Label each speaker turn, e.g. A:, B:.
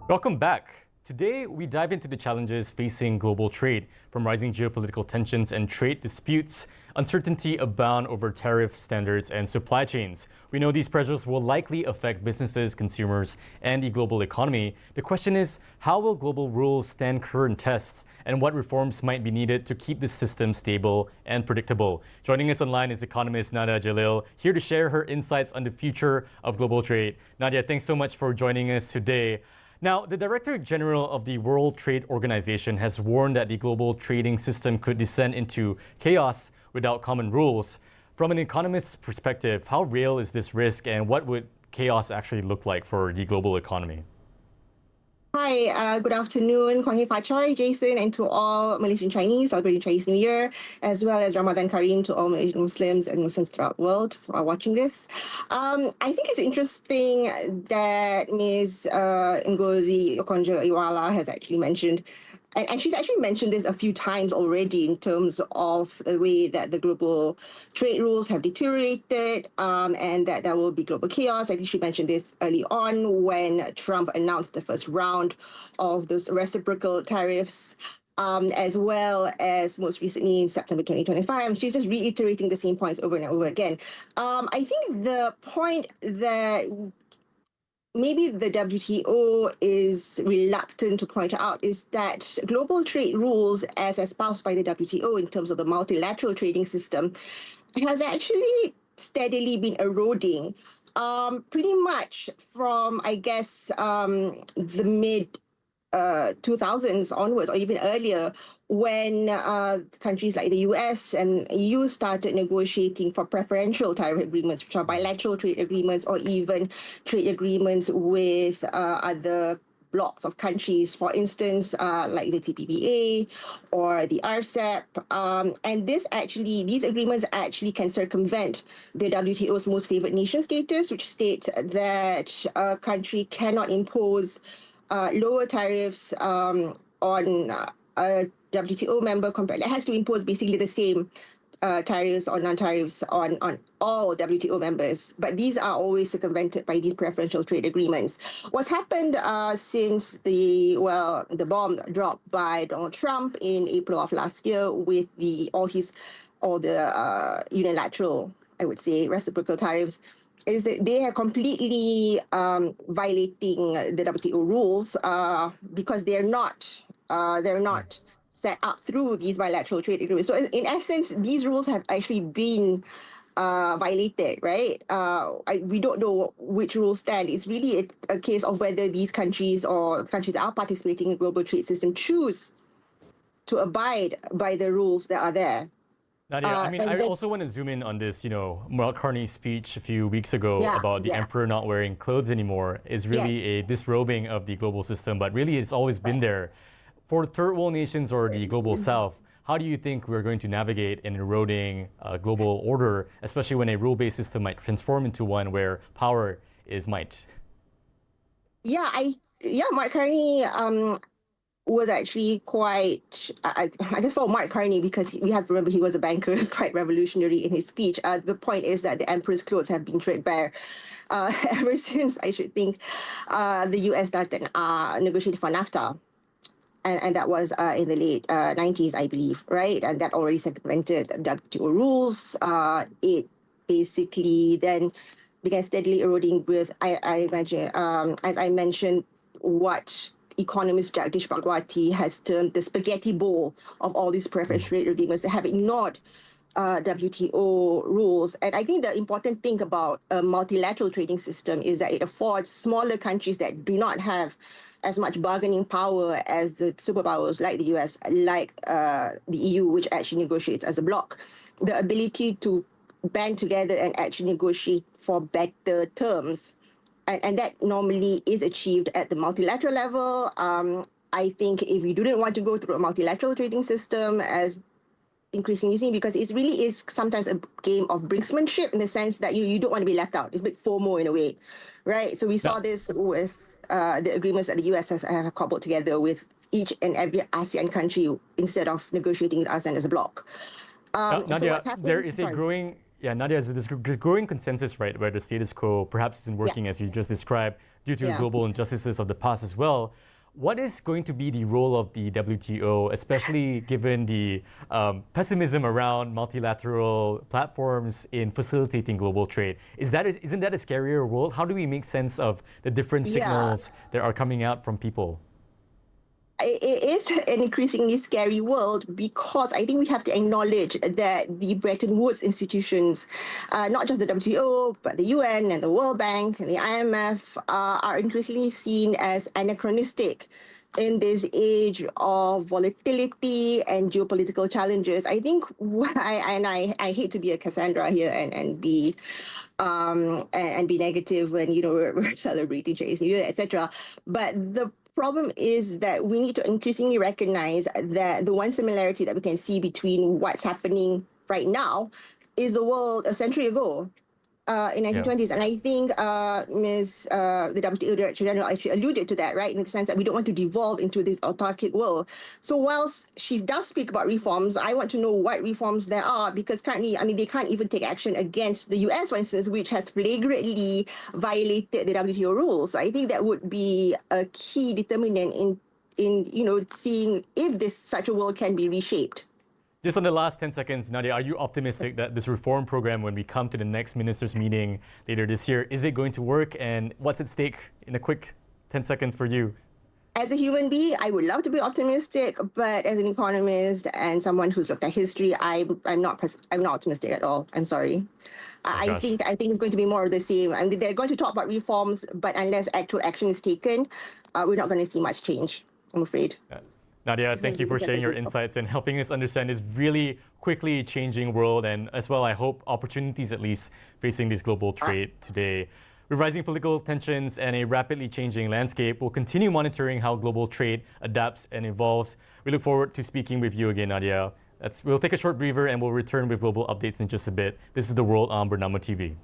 A: Welcome back. Today, we dive into the challenges facing global trade, from rising geopolitical tensions and trade disputes, uncertainty abound over tariff standards and supply chains. We know these pressures will likely affect businesses, consumers, and the global economy. The question is, how will global rules stand current tests, and what reforms might be needed to keep the system stable and predictable? Joining us online is economist Nadia Jalil, here to share her insights on the future of global trade. Nadia, thanks so much for joining us today. Now, the Director General of the World Trade Organization has warned that the global trading system could descend into chaos without common rules. From an economist's perspective, how real is this risk, and what would chaos actually look like for the global economy?
B: Hi, good afternoon, Kwang Hee Fa Choi, Jason, and to all Malaysian Chinese celebrating Chinese New Year, as well as Ramadan Kareem to all Malaysian Muslims and Muslims throughout the world who are watching this. I think it's interesting that Ms. Ngozi Okonjo-Iweala has actually mentioned, and she's actually mentioned this a few times already in terms of the way that the global trade rules have deteriorated, and that there will be global chaos. I think she mentioned this early on when Trump announced the first round of those reciprocal tariffs, as well as most recently in September 2025. She's just reiterating the same points over and over again. I think the point that maybe the WTO is reluctant to point out is that global trade rules, as espoused by the WTO in terms of the multilateral trading system, has actually steadily been eroding, pretty much from, I guess, the mid 2000s onwards, or even earlier, when countries like the US and EU started negotiating for preferential tariff agreements, which are bilateral trade agreements or even trade agreements with other blocks of countries, for instance, like the TPPA or the RCEP. And these agreements actually can circumvent the WTO's most favored nation status, which states that a country cannot impose lower tariffs on a WTO member compared. It has to impose basically the same tariffs or non-tariffs on all WTO members, but these are always circumvented by these preferential trade agreements. What's happened since the bomb dropped by Donald Trump in April of last year with all the unilateral, I would say, reciprocal tariffs, is that they are completely violating the WTO rules because they're not set up through these bilateral trade agreements. So in essence, these rules have actually been violated, right? We don't know which rules stand. It's really a case of whether these countries or countries that are participating in the global trade system choose to abide by the rules that are there.
A: Nadia, I also want to zoom in on this, Mark Carney's speech a few weeks ago about the emperor not wearing clothes anymore is really a disrobing of the global system, but really it's always been there. For third world nations or the global south, how do you think we're going to navigate an eroding global order, especially when a rule-based system might transform into one where power is might?
B: Mark Carney was actually quite, I guess for Mark Carney, because we have to remember he was a banker, quite revolutionary in his speech. The point is that the emperor's clothes have been threadbare ever since, I should think, the US started negotiating for NAFTA. And that was in the late 90s, I believe, right? And that already segmented WTO rules. It basically then began steadily eroding with, I imagine, as I mentioned, what economist Jagdish Bhagwati has termed the spaghetti bowl of all these preferential trade agreements that have ignored WTO rules. And I think the important thing about a multilateral trading system is that it affords smaller countries that do not have as much bargaining power as the superpowers like the US, like the EU, which actually negotiates as a bloc, the ability to band together and actually negotiate for better terms. And that normally is achieved at the multilateral level. I think if you didn't want to go through a multilateral trading system, as increasingly seen, because it really is sometimes a game of brinksmanship in the sense that you don't want to be left out. It's a bit FOMO in a way, right? So we saw this with the agreements that the US have cobbled together with each and every ASEAN country instead of negotiating with ASEAN as a bloc.
A: Nadia, there is a growing Yeah, Nadia, there's growing consensus, right, where the status quo perhaps isn't working as you just described due to global injustices of the past as well. What is going to be the role of the WTO, especially given the pessimism around multilateral platforms in facilitating global trade? Isn't that a scarier world? How do we make sense of the different signals that are coming out from people?
B: It is an increasingly scary world because I think we have to acknowledge that the Bretton Woods institutions, not just the WTO, but the UN and the World Bank and the IMF, are increasingly seen as anachronistic in this age of volatility and geopolitical challenges. I think, I hate to be a Cassandra here and be negative when we're celebrating Chinese New Year, etc. But the problem is that we need to increasingly recognize that the one similarity that we can see between what's happening right now is the world a century ago. In 1920s, and I think the WTO Director General actually alluded to that, right, in the sense that we don't want to devolve into this autarkic world. So whilst she does speak about reforms, I want to know what reforms there are, because currently, they can't even take action against the US, for instance, which has flagrantly violated the WTO rules. So I think that would be a key determinant in seeing if such a world can be reshaped.
A: Just on the last 10 seconds, Nadia, are you optimistic that this reform program, when we come to the next ministers' meeting later this year, is it going to work? And what's at stake in a quick 10 seconds for you?
B: As a human being, I would love to be optimistic, but as an economist and someone who's looked at history, I'm not optimistic at all. I'm sorry. I think it's going to be more of the same. They're going to talk about reforms, but unless actual action is taken, we're not going to see much change, I'm afraid.
A: Nadia, thank you for sharing your insights and helping us understand this really quickly changing world, and as well, I hope opportunities at least facing this global trade today. With rising political tensions and a rapidly changing landscape, we'll continue monitoring how global trade adapts and evolves. We look forward to speaking with you again, Nadia. We'll take a short breather and we'll return with global updates in just a bit. This is The World on BERNAMA TV.